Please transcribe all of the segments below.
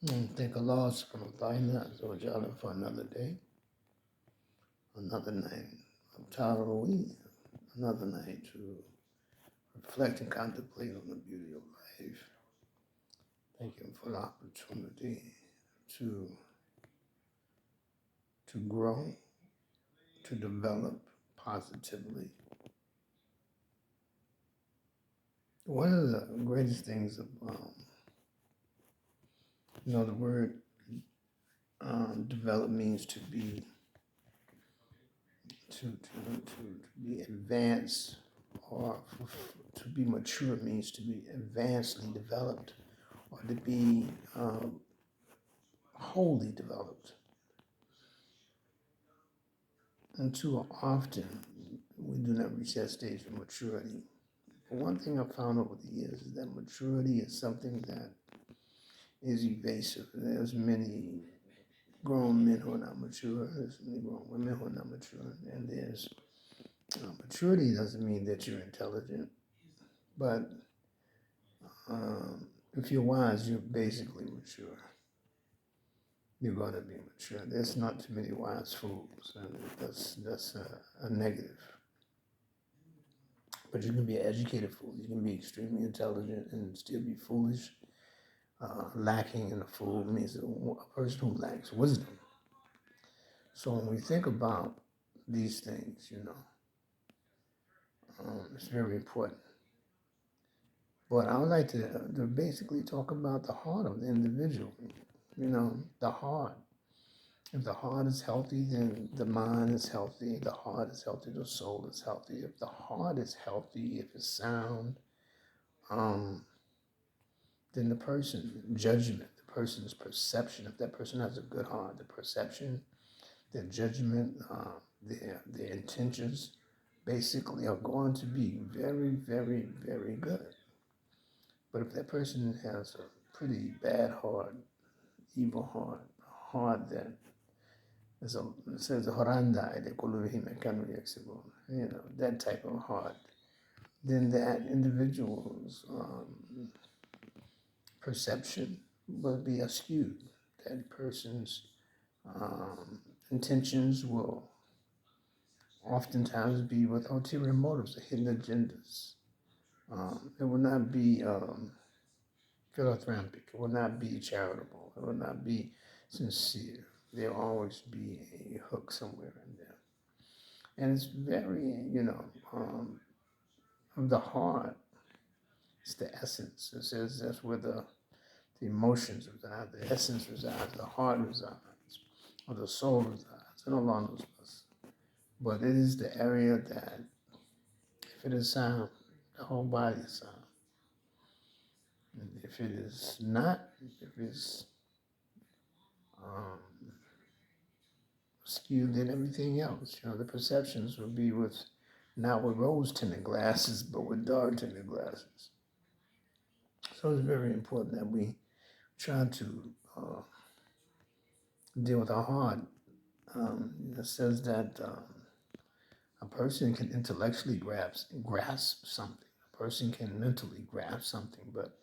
And thank Allah subhanahu wa ta'ala for another day, another night of Taraweeh, another night to reflect and contemplate on the beauty of life. Thank Him for the opportunity to to grow, to develop positively. One of the greatest things of the word develop means to be to be advanced, or to be mature means to be advancedly developed, or to be wholly developed. And too often we do not reach that stage of maturity. But one thing I've found over the years is that maturity is something that is evasive. There's many grown men who are not mature. There's many grown women who are not mature. And there's maturity doesn't mean that you're intelligent, but if you're wise, you're basically mature. You're going to be mature. There's not too many wise fools, and that's a negative. But you can be an educated fool. You can be extremely intelligent and still be foolish. Lacking in a fool means a person who lacks wisdom. So when we think about these things, it's very important. But I would like to basically talk about the heart of the individual. The heart. If the heart is healthy, then the mind is healthy. If the heart is healthy, the soul is healthy. If the heart is healthy, if it's sound, um, then the person, judgment, the person's perception, if that person has a good heart, the perception, their judgment, their intentions basically are going to be very, very, very good. But if that person has a pretty bad heart, evil heart, a heart that is it says horanda de qulubihim kanu yaksibun, that type of heart, then that individual's perception will be askewed. That person's intentions will oftentimes be with ulterior motives, hidden agendas. It will not be philanthropic. It will not be charitable. It will not be sincere. There'll always be a hook somewhere in there. And it's very, of the heart, it's the essence. It says that's where the emotions reside, the essence resides, the heart resides, or the soul resides, and Allah knows best. But it is the area that, if it is sound, the whole body is sound. And if it is not, if it's um, skewed, then everything else, the perceptions will be with, not with rose-tinted glasses, but with dark-tinted glasses. So it's very important that we try to deal with our heart. It says that a person can intellectually grasp something. A person can mentally grasp something, but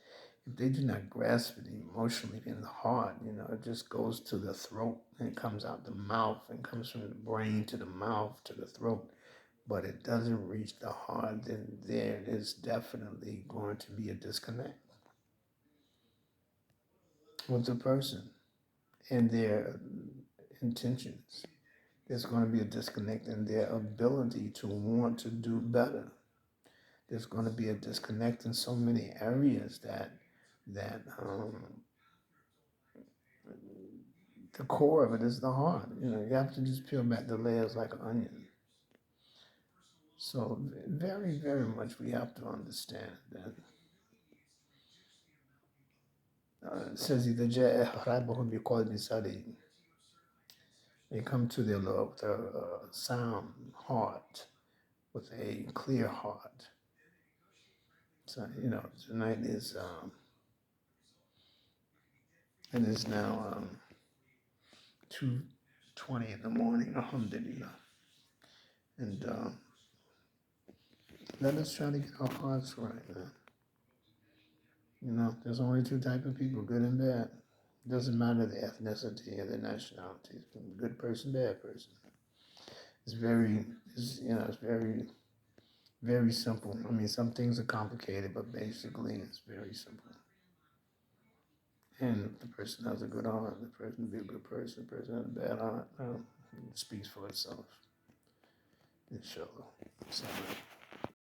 if they do not grasp it emotionally in the heart, it just goes to the throat and comes out the mouth and comes from the brain to the mouth to the throat, but it doesn't reach the heart, then there is definitely going to be a disconnect with the person and their intentions. There's going to be a disconnect in their ability to want to do better. There's going to be a disconnect in so many areas that the core of it is the heart. You have to just peel back the layers like an onion. So very, very much we have to understand that. It says إذا جاء أحرابهم بقلب سليم. They come to their Lord with a sound heart, with a clear heart. So tonight is it is now 2:20 in the morning. Alhamdulillah, and let us try to get our hearts right, man. There's only two type of people, good and bad. Doesn't matter the ethnicity or the nationality. Good person, bad person. It's very, it's very, very simple. I mean, some things are complicated, but basically it's very simple. And if the person has a good heart, the person will be a good person. The person has a bad heart, it speaks for itself. Inshallah.